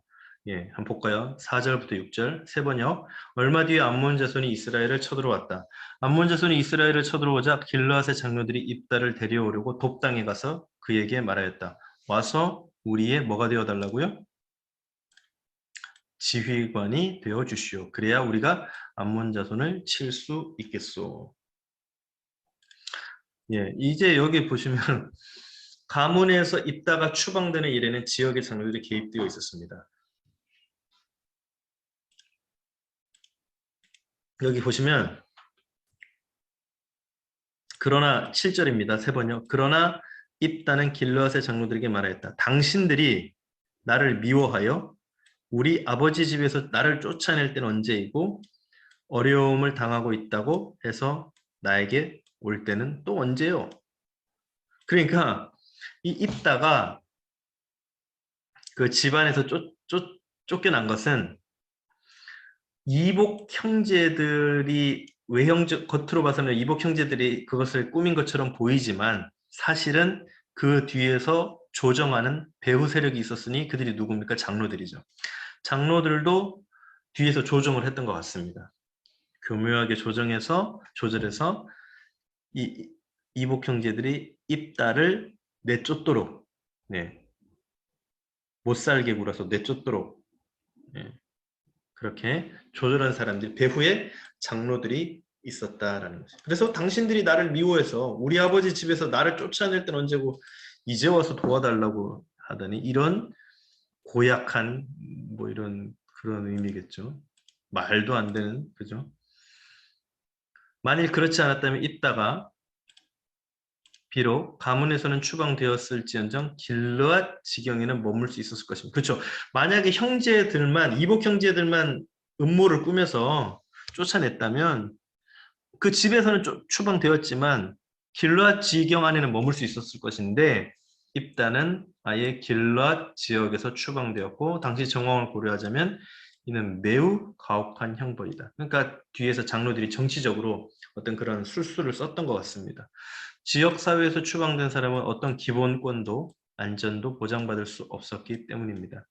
예, 한번 볼까요? 4절부터 6절, 세 번역. 얼마 뒤에 암몬 자손이 이스라엘을 쳐들어왔다. 암몬 자손이 이스라엘을 쳐들어오자 길르앗의 장로들이 입다를 데려오려고 돕당에 가서 그에게 말하였다. 와서 우리의 뭐가 되어 달라고요? 지휘관이 되어 주시오. 그래야 우리가 암몬 자손을 칠 수 있겠소. 예, 이제 여기 보시면 가문에서 입다가 추방되는 일에는 지역의 장로들이 개입되어 있었습니다. 여기 보시면 그러나 7절입니다. 세 번요. 그러나 입다는 길르앗의 장로들에게 말하였다. 당신들이 나를 미워하여 우리 아버지 집에서 나를 쫓아낼 때는 언제이고 어려움을 당하고 있다고 해서 나에게 올 때는 또 언제요? 그러니까 이 입다가 그 집안에서 쫓겨난 것은 이복 형제들이 외형적 겉으로 봐서는 이복 형제들이 그것을 꾸민 것처럼 보이지만 사실은 그 뒤에서 조정하는 배후 세력이 있었으니 그들이 누굽니까? 장로들이죠. 장로들도 뒤에서 조정을 했던 것 같습니다. 교묘하게 조절해서 이 이복 형제들이 입다를 내쫓도록, 네, 못 살게 굴어서 내쫓도록, 네, 그렇게 조절한 사람들, 배후에 장로들이 있었다라는 거죠. 그래서 당신들이 나를 미워해서 우리 아버지 집에서 나를 쫓아낼 땐 언제고 이제 와서 도와달라고 하더니 이런 고약한 뭐 이런 그런 의미겠죠. 말도 안 되는, 그죠? 만일 그렇지 않았다면 이따가 비록 가문에서는 추방되었을지언정 길르앗 지경에는 머물 수 있었을 것입니다. 그렇죠. 만약에 형제들만 이복 형제들만 음모를 꾸며서 쫓아냈다면 그 집에서는 추방되었지만 길르앗 지경 안에는 머물 수 있었을 것인데 입다는 아예 길르앗 지역에서 추방되었고 당시 정황을 고려하자면 이는 매우 가혹한 형벌이다. 그러니까 뒤에서 장로들이 정치적으로 어떤 그런 술수를 썼던 것 같습니다. 지역사회에서 추방된 사람은 어떤 기본권도 안전도 보장받을 수 없었기 때문입니다.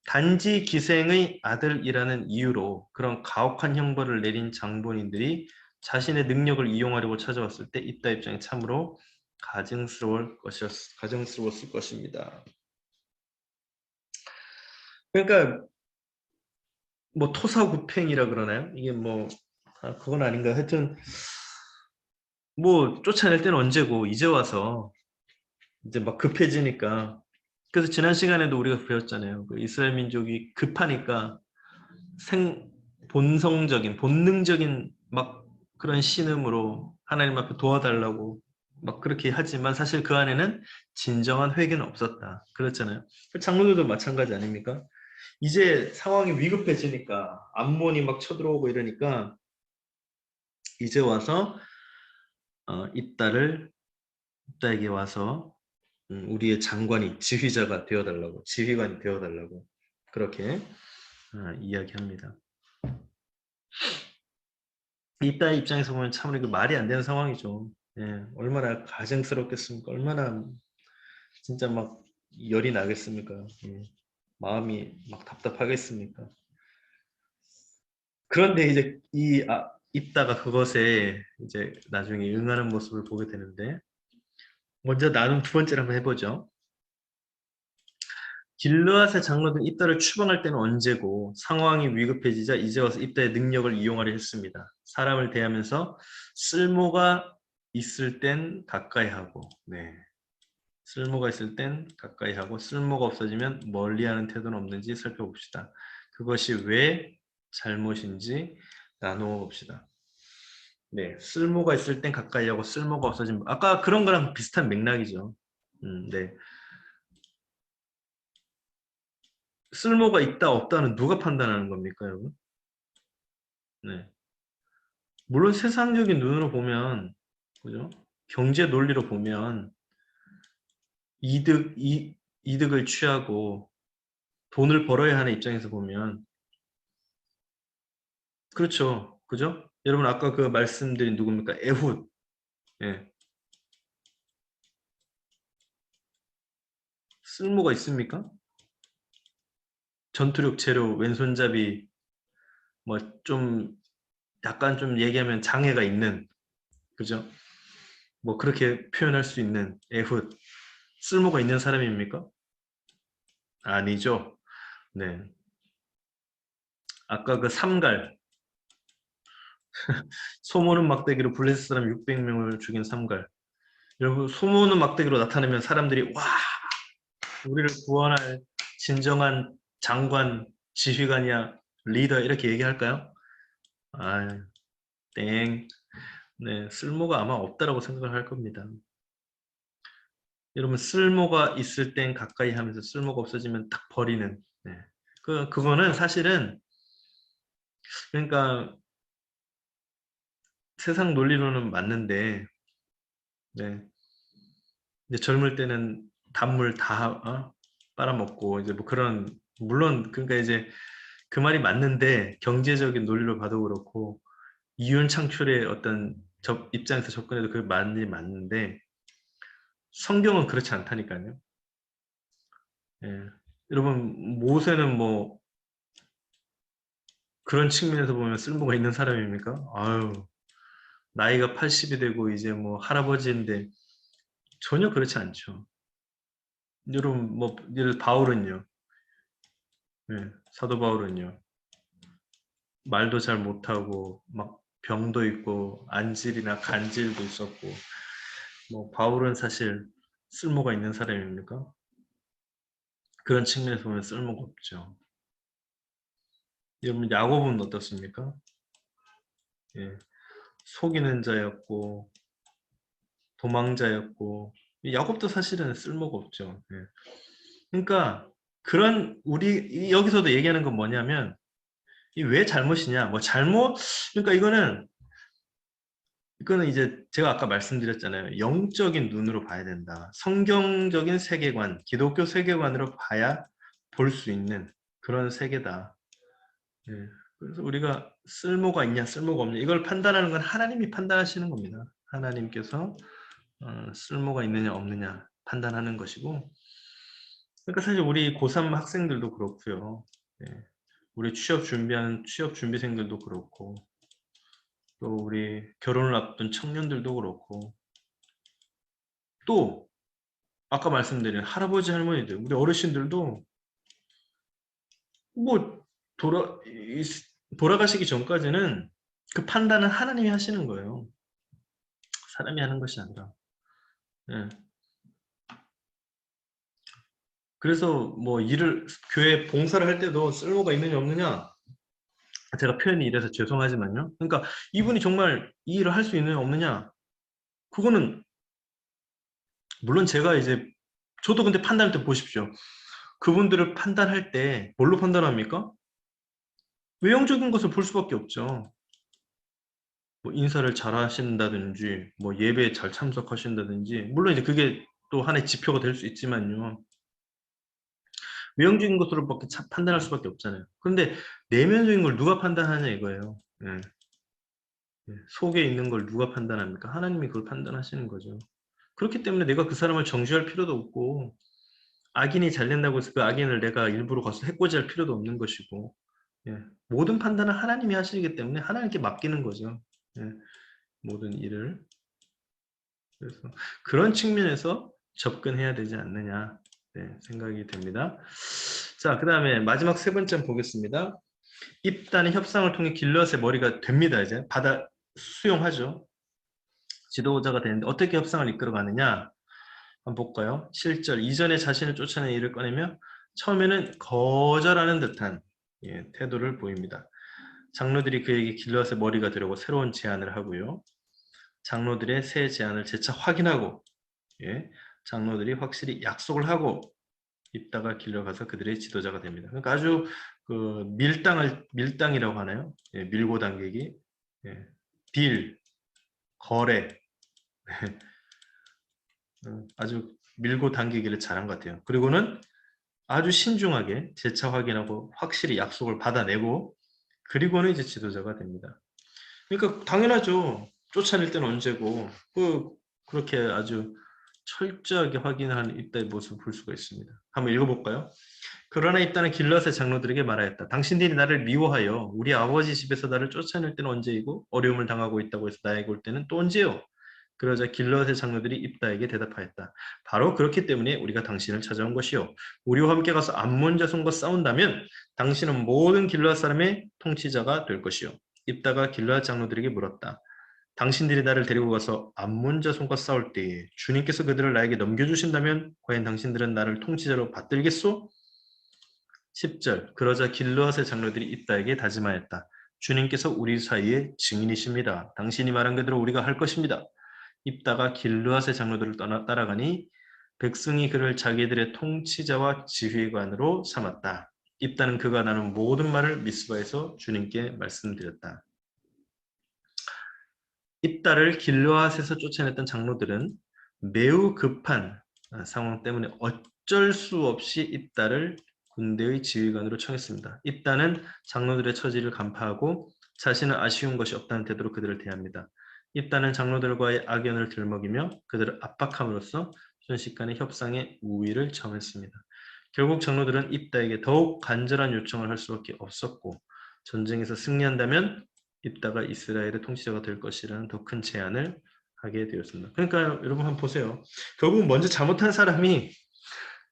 단지 기생의 아들이라는 이유로 그런 가혹한 형벌을 내린 장본인들이 자신의 능력을 이용하려고 찾아왔을 때 입다 입장이 참으로 가증스러웠을 것입니다. 그러니까 뭐 토사구팽이라 그러나요? 이게 뭐 그건 아닌가. 하여튼 뭐 쫓아낼 때는 언제고 이제 와서 이제 막 급해지니까. 그래서 지난 시간에도 우리가 배웠잖아요. 그 이스라엘 민족이 급하니까 본성적인, 본능적인 막 그런 신음으로 하나님 앞에 도와달라고 막 그렇게 하지만 사실 그 안에는 진정한 회개는 없었다. 그렇잖아요. 장로들도 마찬가지 아닙니까? 이제 상황이 위급해지니까 암몬이 막 쳐들어오고 이러니까 이제 와서 입다에게 와서 우리의 장관이 지휘자가 되어달라고 지휘관이 되어달라고 그렇게 이야기합니다. 입다의 입장에서 보면 참으로 이거 말이 안 되는 상황이죠. 예, 얼마나 가증스럽겠습니까? 얼마나 진짜 막 열이 나겠습니까? 예, 마음이 막 답답하겠습니까? 그런데 이제 입다가 그것에 이제 나중에 응하는 모습을 보게 되는데 먼저 나눔 두 번째를 한번 해보죠. 길르앗의 장로들은 입다를 추방할 때는 언제고 상황이 위급해지자 이제 와서 입다의 능력을 이용하려 했습니다. 사람을 대하면서 쓸모가 있을 땐 가까이 하고, 네. 쓸모가 있을 땐 가까이 하고 쓸모가 없어지면 멀리하는 태도는 없는지 살펴봅시다. 그것이 왜 잘못인지 나누어 봅시다. 네, 쓸모가 있을 땐 가까이 하고 쓸모가 없어지면 아까 그런 거랑 비슷한 맥락이죠. 네. 쓸모가 있다 없다는 누가 판단하는 겁니까, 여러분? 네. 물론 세상적인 눈으로 보면, 그죠? 경제 논리로 보면 이득을 취하고 돈을 벌어야 하는 입장에서 보면 그렇죠. 그죠? 여러분 아까 그 말씀드린 누굽니까? 에훗. 예. 쓸모가 있습니까? 전투력 재료, 왼손잡이 뭐 좀 약간 좀 얘기하면 장애가 있는 그죠? 뭐 그렇게 표현할 수 있는 에훗. 쓸모가 있는 사람입니까? 아니죠. 네. 아까 그 삼갈 소모는 막대기로 블레셋 사람 600명을 죽인 삼갈. 여러분 소모는 막대기로 나타나면 사람들이 와 우리를 구원할 진정한 장관, 지휘관이야, 리더 이렇게 얘기할까요? 아, 땡. 네, 쓸모가 아마 없다라고 생각을 할 겁니다. 여러분 쓸모가 있을 땐 가까이 하면서 쓸모가 없어지면 딱 버리는. 네. 그거는 사실은 그러니까 세상 논리로는 맞는데, 네. 이제 젊을 때는 단물 다 빨아먹고 이제 뭐 그런 물론 그러니까 이제 그 말이 맞는데 경제적인 논리로 봐도 그렇고 이윤 창출의 어떤 입장에서 접근해도 그게 맞는데 성경은 그렇지 않다니까요. 예. 여러분 모세는 뭐 그런 측면에서 보면 쓸모가 있는 사람입니까? 아유 나이가 80이 되고 이제 뭐 할아버지인데 전혀 그렇지 않죠. 여러분 뭐 예를 바울은요. 예, 사도 바울은요. 말도 잘 못하고 막 병도 있고 안질이나 간질도 있었고 뭐 바울은 사실 쓸모가 있는 사람입니까? 그런 측면에서 보면 쓸모가 없죠. 여러분 야곱은 어떻습니까? 예, 속이는 자였고 도망자였고 야곱도 사실은 쓸모가 없죠. 예. 그러니까 그런 우리 여기서도 얘기하는 건 뭐냐면 이 왜 잘못이냐? 뭐 잘못 그러니까 이거는 이제 제가 아까 말씀드렸잖아요. 영적인 눈으로 봐야 된다. 성경적인 세계관, 기독교 세계관으로 봐야 볼 수 있는 그런 세계다. 예. 그래서 우리가 쓸모가 있냐, 쓸모가 없냐 이걸 판단하는 건 하나님이 판단하시는 겁니다. 하나님께서 쓸모가 있느냐 없느냐 판단하는 것이고 그러니까 사실 우리 고3 학생들도 그렇고요. 예. 우리 취업 준비하는 취업 준비생들도 그렇고 또 우리 결혼을 앞둔 청년들도 그렇고 또 아까 말씀드린 할아버지 할머니들 우리 어르신들도 뭐 돌아가시기 전까지는 그 판단은 하나님이 하시는 거예요. 사람이 하는 것이 아니라. 예. 그래서 뭐 교회 봉사를 할 때도 쓸모가 있느냐 없느냐 제가 표현이 이래서 죄송하지만요. 그러니까 이분이 정말 이 일을 할 수 있느냐 없느냐 그거는 물론 제가 이제 저도 근데 판단할 때 보십시오. 그분들을 판단할 때 뭘로 판단합니까? 외형적인 것을 볼 수밖에 없죠. 뭐 인사를 잘 하신다든지 뭐 예배에 잘 참석하신다든지 물론 이제 그게 또 하나의 지표가 될 수 있지만요. 외형적인 것으로밖에 판단할 수밖에 없잖아요. 그런데 내면적인 걸 누가 판단하냐 이거예요. 예. 예. 속에 있는 걸 누가 판단합니까? 하나님이 그걸 판단하시는 거죠. 그렇기 때문에 내가 그 사람을 정죄할 필요도 없고 악인이 잘된다고 해서 그 악인을 내가 일부러 가서 해코지할 필요도 없는 것이고 예. 모든 판단은 하나님이 하시기 때문에 하나님께 맡기는 거죠. 예. 모든 일을. 그래서 그런 측면에서 접근해야 되지 않느냐 네, 생각이 됩니다. 자, 그 다음에 마지막 세 번째 보겠습니다. 입단의 협상을 통해 길럿의 머리가 됩니다. 이제 수용하죠. 지도자가 되는데 어떻게 협상을 이끌어가느냐 한번 볼까요? 7절 이전에 자신을 쫓아낸 일을 꺼내며 처음에는 거절하는 듯한 태도를 보입니다. 장로들이 그에게 길럿의 머리가 되려고 새로운 제안을 하고요. 장로들의 새 제안을 재차 확인하고 장로들이 확실히 약속을 하고 입다가 길러가서 그들의 지도자가 됩니다. 그러니까 아주 그 밀당이라고 하나요? 예, 밀고 당기기, 예, 딜, 거래, 아주 밀고 당기기를 잘한 것 같아요. 그리고는 아주 신중하게 재차 확인하고 확실히 약속을 받아내고 그리고는 이제 지도자가 됩니다. 그러니까 당연하죠. 쫓아낼 때는 언제고 그렇게 아주 철저하게 확인하는 입다의 모습을 볼 수가 있습니다. 한번 읽어볼까요? 그러나 입다는 길앗의 장로들에게 말하였다. 당신들이 나를 미워하여 우리 아버지 집에서 나를 쫓아낼 때는 언제이고 어려움을 당하고 있다고 해서 나에게 올 때는 또 언제요? 그러자 길앗의 장로들이 입다에게 대답하였다. 바로 그렇기 때문에 우리가 당신을 찾아온 것이요. 우리와 함께 가서 암몬 자손과 싸운다면 당신은 모든 길앗 사람의 통치자가 될 것이요. 입다가 길앗 장로들에게 물었다. 당신들이 나를 데리고 가서 암몬 자손과 싸울 때에 주님께서 그들을 나에게 넘겨주신다면 과연 당신들은 나를 통치자로 받들겠소? 10절 그러자 길르앗의 장로들이 입다에게 다짐하였다. 주님께서 우리 사이의 증인이십니다. 당신이 말한 그대로 우리가 할 것입니다. 입다가 길르앗의 장로들을 따라가니 백성이 그를 자기들의 통치자와 지휘관으로 삼았다. 입다는 그가 나눈 모든 말을 미스바에서 주님께 말씀드렸다. 입다를 길르앗에서 쫓아냈던 장로들은 매우 급한 상황 때문에 어쩔 수 없이 입다를 군대의 지휘관으로 청했습니다. 입다는 장로들의 처지를 간파하고 자신은 아쉬운 것이 없다는 태도로 그들을 대합니다. 입다는 장로들과의 악연을 들먹이며 그들을 압박함으로써 순식간에 협상의 우위를 점했습니다. 결국 장로들은 입다에게 더욱 간절한 요청을 할 수밖에 없었고 전쟁에서 승리한다면 입다가 이스라엘의 통치자가 될 것이라는 더 큰 제안을 하게 되었습니다. 그러니까 여러분 한번 보세요. 결국 먼저 잘못한 사람이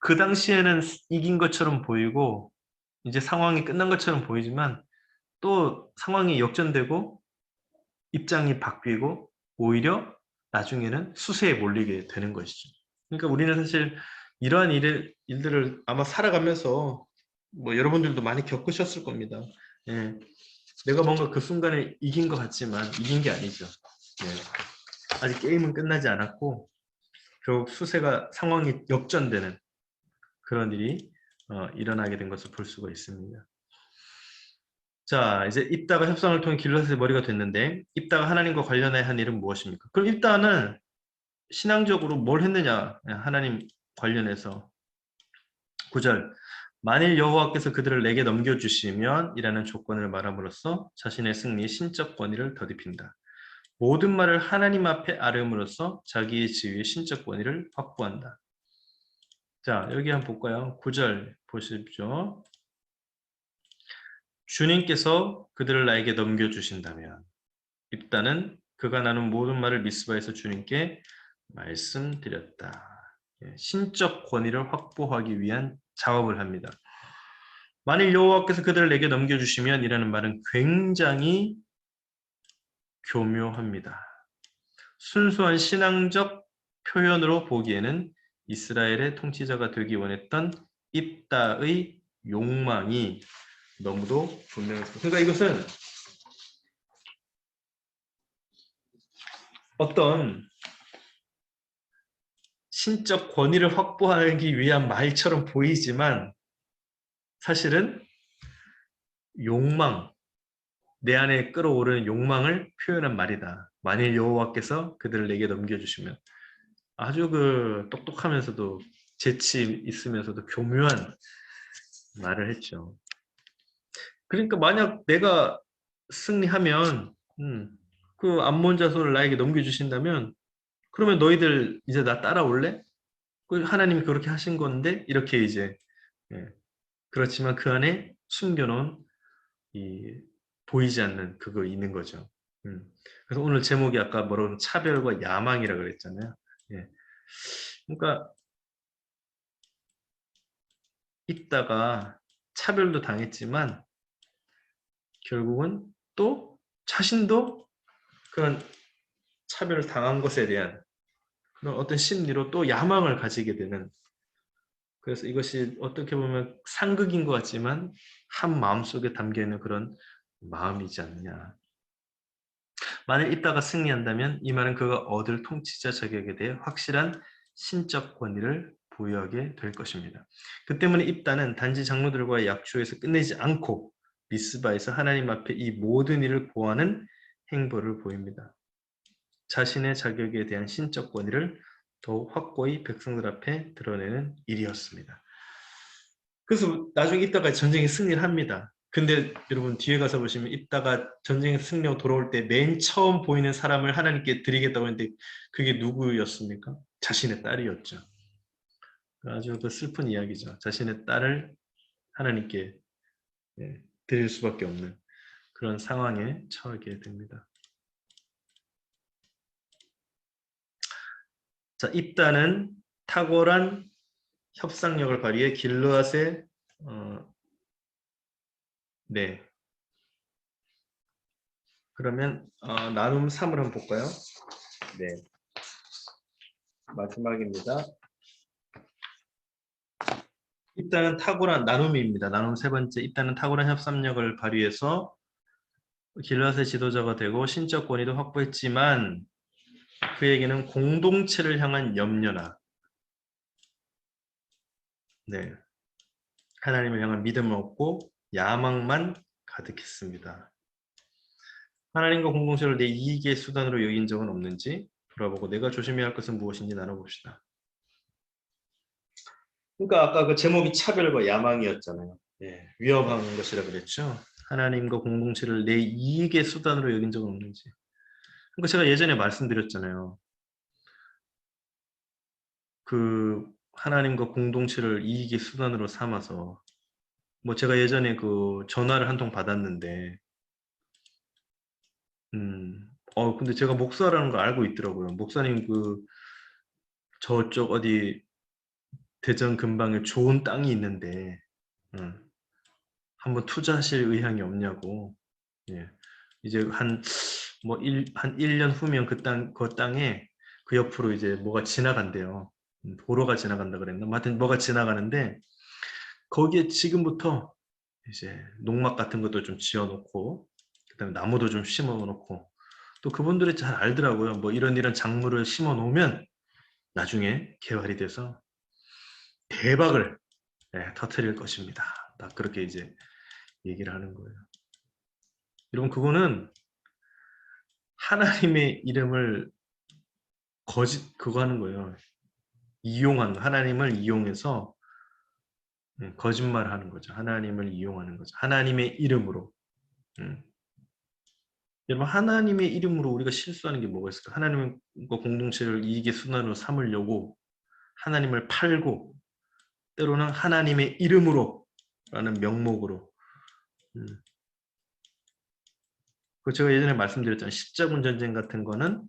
그 당시에는 이긴 것처럼 보이고 이제 상황이 끝난 것처럼 보이지만 또 상황이 역전되고 입장이 바뀌고 오히려 나중에는 수세에 몰리게 되는 것이죠. 그러니까 우리는 사실 이러한 일들을 아마 살아가면서 뭐 여러분들도 많이 겪으셨을 겁니다. 예. 내가 뭔가 그 순간에 이긴 것 같지만 이긴 게 아니죠. 예. 아직 게임은 끝나지 않았고 결국 수세가 상황이 역전되는 그런 일이 일어나게 된 것을 볼 수가 있습니다. 자, 이제 입다가 협상을 통해 길르앗의 머리가 됐는데 입다가 하나님과 관련해 한 일은 무엇입니까? 그럼 입다는 신앙적으로 뭘 했느냐? 하나님 관련해서 9절 만일 여호와께서 그들을 내게 넘겨주시면 이라는 조건을 말함으로써 자신의 승리의 신적 권위를 더딥힌다. 모든 말을 하나님 앞에 아뢰음으로써 자기의 지위의 신적 권위를 확보한다. 자, 여기 한번 볼까요? 9절 보십시오. 주님께서 그들을 나에게 넘겨주신다면 입다는 그가 나눈 모든 말을 미스바에서 주님께 말씀드렸다. 신적 권위를 확보하기 위한 작업을 합니다. 만일 여호와께서 그들을 내게 넘겨주시면 이라는 말은 굉장히 교묘합니다. 순수한 신앙적 표현으로 보기에는 이스라엘의 통치자가 되기 원했던 입다의 욕망이 너무도 분명했습니다. 그러니까 이것은 어떤 신적 권위를 확보하기 위한 말처럼 보이지만 사실은 욕망, 내 안에 끌어오르는 욕망을 표현한 말이다. 만일 여호와께서 그들을 내게 넘겨주시면 아주 그 똑똑하면서도 재치 있으면서도 교묘한 말을 했죠. 그러니까 만약 내가 승리하면 그 암몬 자손을 나에게 넘겨주신다면 그러면 너희들 이제 나 따라올래? 그 하나님이 그렇게 하신 건데 이렇게 이제 예. 그렇지만 그 안에 숨겨놓은 이 보이지 않는 그거 있는 거죠. 그래서 오늘 제목이 아까 뭐라고 차별과 야망이라 그랬잖아요. 예. 그러니까 있다가 차별도 당했지만 결국은 또 자신도 그런 차별을 당한 것에 대한 그런 어떤 심리로 또 야망을 가지게 되는 그래서 이것이 어떻게 보면 상극인 것 같지만 한 마음속에 담겨있는 그런 마음이지 않느냐. 만일 입다가 승리한다면 이 말은 그가 얻을 통치자 자격에 대해 확실한 신적 권위를 부여하게 될 것입니다. 그 때문에 입다는 단지 장로들과의 약조에서 끝내지 않고 미스바에서 하나님 앞에 이 모든 일을 고하는 행보를 보입니다. 자신의 자격에 대한 신적 권위를 더욱 확고히 백성들 앞에 드러내는 일이었습니다. 그래서 나중에 입다가 전쟁에 승리를 합니다. 근데 여러분 뒤에 가서 보시면 입다가 전쟁에 승리하고 돌아올 때 맨 처음 보이는 사람을 하나님께 드리겠다고 했는데 그게 누구였습니까? 자신의 딸이었죠. 아주 그 슬픈 이야기죠. 자신의 딸을 하나님께 드릴 수밖에 없는 그런 상황에 처하게 됩니다. 자, 입다는 탁월한 협상력을 발휘해 길르앗의 네. 그러면 나눔 3을 한번 볼까요? 네. 마지막입니다. 입다는 탁월한 나눔입니다. 나눔 세 번째, 입다는 탁월한 협상력을 발휘해서 길르앗의 지도자가 되고 신적 권위도 확보했지만 그에게는 공동체를 향한 염려나 네. 하나님을 향한 믿음은 없고 야망만 가득했습니다. 하나님과 공동체를 내 이익의 수단으로 여긴 적은 없는지 돌아보고 내가 조심해야 할 것은 무엇인지 나눠봅시다. 그러니까 아까 그 제목이 차별과 야망이었잖아요. 예, 위협한 것이라 그랬죠. 하나님과 공동체를 내 이익의 수단으로 여긴 적은 없는지. 그러니까 제가 예전에 말씀드렸잖아요. 그 하나님과 공동체를 이익의 수단으로 삼아서 뭐 제가 예전에 그 전화를 한 통 받았는데 근데 제가 목사라는 걸 알고 있더라고요. 목사님 그 저쪽 어디 대전 근방에 좋은 땅이 있는데 한번 투자하실 의향이 없냐고. 예. 이제 한 1년 후면 그 땅에 그 옆으로 이제 뭐가 지나간대요. 도로가 지나간다 그랬나? 하여튼 뭐가 지나가는데 거기에 지금부터 이제 농막 같은 것도 좀 지어놓고 그다음에 나무도 좀 심어놓고 또 그분들이 잘 알더라고요. 뭐 이런 작물을 심어놓으면 나중에 개발이 돼서 대박을 터뜨릴 것입니다. 딱 그렇게 이제 얘기를 하는 거예요. 여러분 그거는 하나님의 이름을 그거 하는 거예요. 하나님을 이용해서 거짓말을 하는 거죠. 하나님을 이용하는 거죠. 하나님의 이름으로. 여러분 하나님의 이름으로 우리가 실수하는 게 뭐가 있을까? 하나님과 공동체를 이익의 순환으로 삼으려고 하나님을 팔고 때로는 하나님의 이름으로 라는 명목으로 그 제가 예전에 말씀드렸잖아요. 십자군 전쟁 같은 거는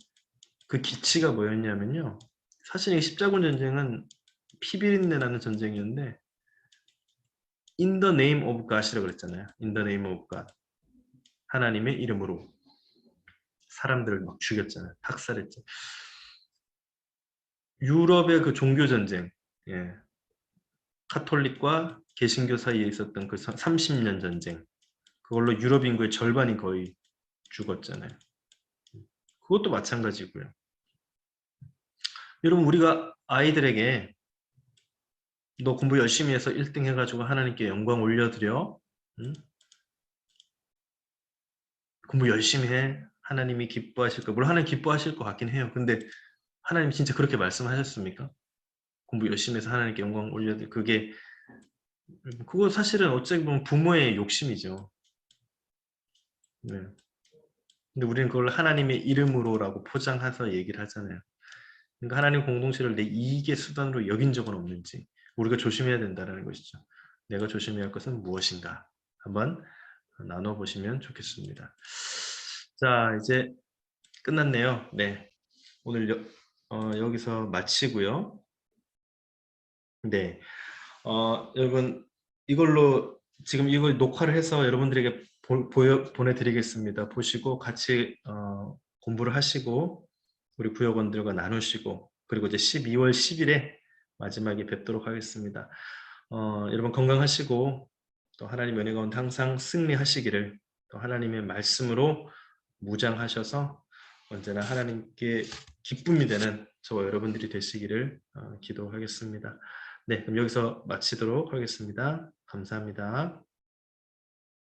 그 기치가 뭐였냐면요. 사실 이 십자군 전쟁은 피비린내 나는 전쟁이었는데 In the name of God이라고 그랬잖아요. In the name of God. 하나님의 이름으로 사람들을 막 죽였잖아요. 학살했죠. 유럽의 그 종교 전쟁, 예. 카톨릭과 개신교 사이에 있었던 그 30년 전쟁, 그걸로 유럽 인구의 절반이 거의 죽었잖아요. 그것도 마찬가지고요. 여러분 우리가 아이들에게 너 공부 열심히 해서 1등 해가지고 하나님께 영광 올려드려. 응? 공부 열심히 해. 하나님이 기뻐하실 거. 물론 하나님 기뻐하실 것 같긴 해요. 근데 하나님 진짜 그렇게 말씀하셨습니까? 공부 열심히 해서 하나님께 영광 올려드려. 그거 사실은 어찌 보면 부모의 욕심이죠. 네. 근데 우리는 그걸 하나님의 이름으로라고 포장해서 얘기를 하잖아요. 그러니까 하나님 공동체를 내 이익의 수단으로 여긴 적은 없는지 우리가 조심해야 된다는 것이죠. 내가 조심해야 할 것은 무엇인가 한번 나눠보시면 좋겠습니다. 자, 이제 끝났네요. 네, 오늘 여기서 마치고요. 네, 여러분 이걸로 지금 이걸 녹화를 해서 여러분들에게 보내드리겠습니다. 보시고 같이 공부를 하시고 우리 부역원들과 나누시고 그리고 이제 12월 10일에 마지막에 뵙도록 하겠습니다. 여러분 건강하시고 또 하나님 은혜 가운데 항상 승리하시기를 또 하나님의 말씀으로 무장하셔서 언제나 하나님께 기쁨이 되는 저와 여러분들이 되시기를 기도하겠습니다. 네, 그럼 여기서 마치도록 하겠습니다. 감사합니다.